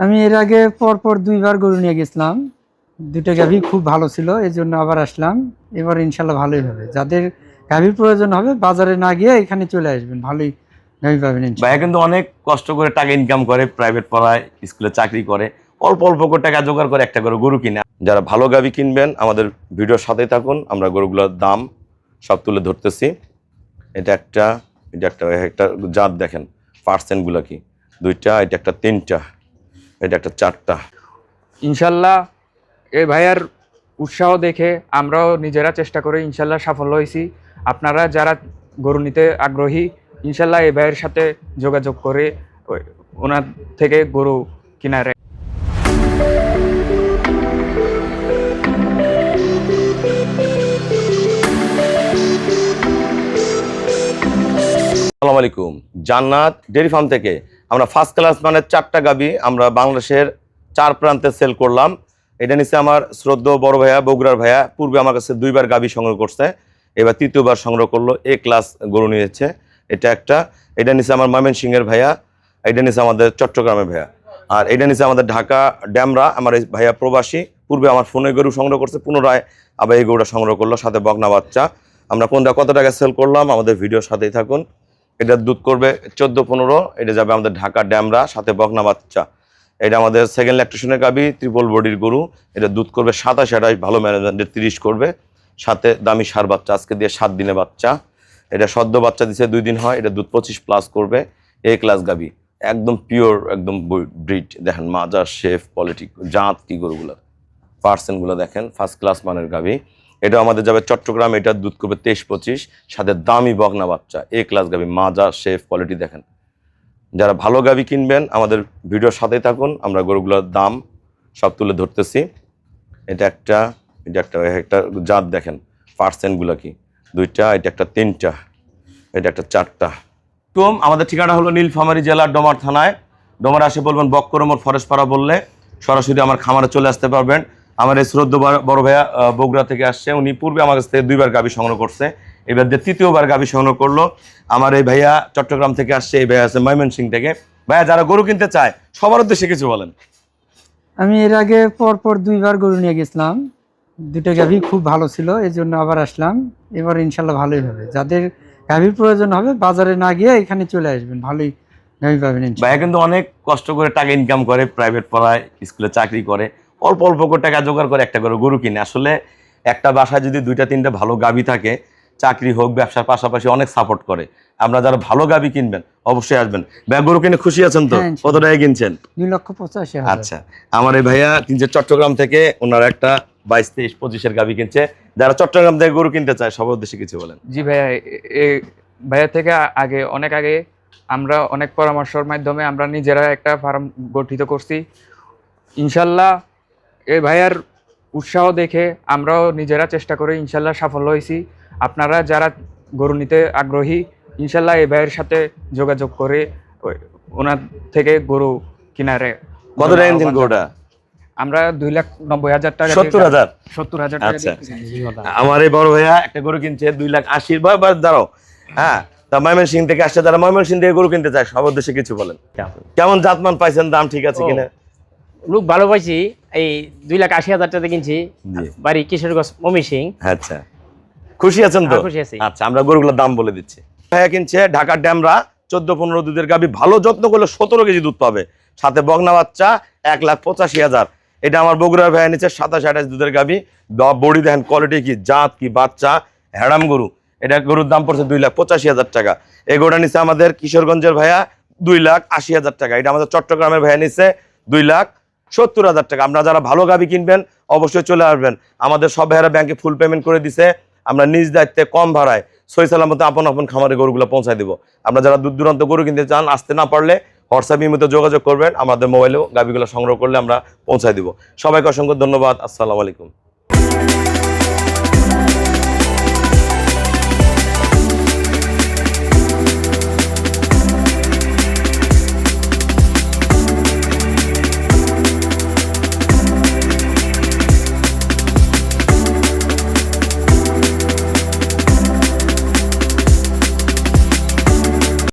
আমি এর আগে পরপর ২ বার গরু নিয়ে গেছিলাম। ২ টা গাভী খুব ভালো ছিল, এজন্য আবার আসলাম। এবার ইনশাল্লাহ ভালোই হবে। যাদের গাভীর প্রয়োজন হবে বাজারে না গিয়ে এখানে চলে আসবেন, ভালোই গাভী পাবেন ভাইয়া ইনশাল্লাহ। কিন্তু অনেক কষ্ট করে টাকা ইনকাম করে, প্রাইভেট পড়ায়, স্কুলে চাকরি করে, অল্প অল্প করে টাকা জোগাড় করে একটা করে গরু কিনে। যারা ভালো গাভী কিনবেন আমাদের ভিডিওর সাথেই থাকুন, আমরা গরুগুলোর দাম সব তুলে ধরতেছি। এটা একটা একটা জাত দেখেন, পার্সেন্টগুলো কি, 2টা, এটা একটা 3টা, এটা একটা 4টা। ইনশাল্লাহ এই ভাইয়ার উৎসাহ দেখে আমরাও নিজেরা চেষ্টা করে ইনশাল্লাহ সাফল্য হয়েছি। আপনারা যারা গরু নিতে আগ্রহী ইনশাল্লাহ এই ভাইয়ের সাথে যোগাযোগ করে ওনার থেকে গরু কিনারে। আসসালামু আলাইকুম। জান্নাত ডেয়ারি ফার্ম থেকে আমরা ফার্স্ট ক্লাস মানে 4টা গাভী আমরা বাংলাদেশের 4 প্রান্তে সেল করলাম। এটা নিচে আমার শ্রদ্ধেয় বড় ভাইয়া, বগুড়ার ভাইয়া, পূর্বে আমার কাছে 2বার গাভী সংগ্রহ করছে, এবার 3য়বার সংগ্রহ করলো। এ ক্লাস গরু নিয়েছে। এটা নিচে আমার ময়মনসিংহের ভাইয়া, এটা নিচে আমাদের চট্টগ্রামের ভাইয়া, আর এটা নিচে আমাদের ঢাকা ড্যামরা। আমার এই ভাইয়া প্রবাসী, পূর্বে আমার ফোনে গরু সংগ্রহ করছে, পুনরায় আবার এই গরুটা সংগ্রহ করলো, সাথে বকনা বাচ্চা। আমরা কোনটা কত টাকা সেল করলাম আমাদের ভিডিওর সাথেই থাকুন। এটা দুধ করবে 14-15, এটা যাবে আমাদের ঢাকা ড্যামরা, সাথে বকনা বাচ্চা। এটা আমাদের সেকেন্ড ল্যাকটেশনের গাভী, ট্রিপল বডির গরু। এটা দুধ করবে 27-28, ভালো ম্যানেজমেন্টের 30 করবে, সাথে দামি সার বাচ্চা, আজকে দিয়ে 7 দিনে বাচ্চা। এটা সদ্য বাচ্চা দিচ্ছে 2 দিন হয়, এটা দুধ 25+ করবে। এ ক্লাস গাভী, একদম পিওর, একদম ব্রিড। দেখেন মাজা শেফ কোয়ালিটি, জাত কি গরুগুলো, পার্সেন্টগুলো দেখেন, ফার্স্ট ক্লাস মানের গাভী। এটা আমাদের যাবে চট্টগ্রাম, এটা দুধ করবে 23-25, সাথে দামি বকনা বাচ্চা। এ ক্লাস গাভী, মাজা শেফ কোয়ালিটি দেখেন। যারা ভালো গাভী কিনবেন আমাদের ভিডিওর সাথেই থাকুন, আমরা গরুগুলোর দাম সব তুলে ধরতেছি। এটা একটা জাত দেখেন, পার্সেন্টগুলো কি, 2টা, এটা একটা 3টা, এটা একটা 4টা। আমাদের ঠিকানা হলো নীলফামারী জেলার ডোমার থানায়। ডোমার আসে বলবেন বক্করমোর ফরেস্ট পাড়া বললে সরাসরি আমার খামারে চলে আসতে পারবেন। আমার এই শ্রদ্ধেয় বড় ভাইয়া বগুড়া থেকে আসছে, উনি পূর্বে আমার কাছ থেকে 2বার গাভী সংগ্রহ করছে, এবার দিয়ে 3য়বার গাভী সংগ্রহ করলো। আমার এই ভাইয়া চট্টগ্রাম থেকে আসছে, এই ভাইয়া আছে ময়মনসিংহ থেকে। ভাইয়া যারা গরু কিনতে চায় সবার উদ্দেশ্যে কিছু বলেন। আমি এর আগে পরপর ২ বার গরু নিয়ে গেছিলাম। ২ টা গাভী খুব ভালো ছিল, এজন্য আবার আসলাম। এবার ইনশাল্লাহ ভালোই হবে। যাদের গাভীর প্রয়োজন হবে বাজারে না গিয়ে এখানে চলে আসবেন, ভালোই গাভী পাবেন ভাইয়া ইনশাল্লাহ। কিন্তু অনেক কষ্ট করে টাকা ইনকাম করে, প্রাইভেট পড়ায়, স্কুলে চাকরি করে, অল্প অল্প করে টাকা জোগাড় করে একটা করে গরু কিনে। আসলে একটা বাসায় যদি 2টা-3টা ভালো গাভী থাকে, চাকরি হোক ব্যবসার পাশাপাশি অনেক সাপোর্ট করে। আপনারা যারা ভালো গাভী কিনবেন অবশ্যই আসবেন। ভাইয়া গরু কিনে খুশি আছেন তো? হ্যাঁ, কত টাকা কিনছেন? 2,85,000। আচ্ছা, আমার এই ভাইয়া কিনছে চট্টগ্রাম থেকে, ওনারা একটা 22-23-25-এর গাভী কিনছে। যারা চট্টগ্রাম থেকে গরু কিনতে চায় সবার উদ্দেশ্যে কিছু বলেন। জি ভাইয়া, ভাইয়া থেকে অনেক আগে আমরা অনেক পরামর্শের মাধ্যমে আমরা নিজেরা একটা ফার্ম গঠিত করছি। ইনশাল্লাহ এই ভাইয়ার উৎসাহ দেখে আমরাও নিজেরা চেষ্টা করে ইনশাল্লাহ সাফল্য হয়েছি। আপনারা যারা গরু নিতে আগ্রহী ইনশাল্লাহ এই ভাইয়ের সাথে যোগাযোগ করে ওনার থেকে গরু কিনারে। কত টাকা কিনছেন গরুটা? আমরা 2,90,000 টাকা। 70,000? 70,000 টাকা। আচ্ছা, আমার এই বড় ভাইয়া একটা গরু কিনছে 2,80,000। ভাই দাঁড়াও, হ্যাঁ, তা ময়মনসিংহ থেকে আসছে, যারা ময়মনসিংহ থেকে গরু কিনতে চায় সবার উদ্দেশ্যে কিছু বলেন। কেমন জাতমান পাইছেন, দাম ঠিক আছে কিনা? লোক ভালো পাইছি। এই 2,80,000 টাকা কিনছি, জি। বাড়ি কিশোরগঞ্জ ময়মনসিং। আচ্ছা, খুশি আছেন তো? খুশি আছি। আচ্ছা, আমরা গরুগুলোর দাম বলে দিচ্ছি। ভাইয়া কিনছে ঢাকা ড্যামরা, 14-15 দুধের গাভী, ভালো যত্ন করলে 17 কেজি দুধ পাবে, সাথে বকনা বাচ্চা, 1,85,000। এটা আমার বগুড়ার ভাইয়া নিচ্ছে 27-28 দুধের গাভী। বডি দেখেন, কোয়ালিটি কি, জাত কি, বাচ্চা হ্যাডাম গরু। এটা গরুর দাম পড়ছে 2,85,000 টাকা। এই গরুটা নিচ্ছে আমাদের কিশোরগঞ্জের ভাইয়া 2,80,000 টাকা। এটা আমাদের চট্টগ্রামের ভাইয়া নিচ্ছে 2,70,000 টাকা। আপনারা যারা ভালো গাভী কিনবেন অবশ্যই চলে আসবেন। আমাদের সব ভাইয়ারা ব্যাংকে ফুল পেমেন্ট করে দিছে, আমরা নিজ দায়িত্বে কম ভাড়ায় সহি সালামতে আপন খামারে গরুগুলো পৌঁছায় দিব। আপনারা যারা দূর দূরান্ত গরু কিনতে চান, আসতে না পারলে হোয়াটসঅ্যাপ মধ্যে যোগাযোগ করবেন, আমাদের মোবাইলেও গাভীগুলো সংগ্রহ করলে আমরা পৌঁছায় দিব। সবাইকে অসংখ্য ধন্যবাদ। আসসালামু আলাইকুম।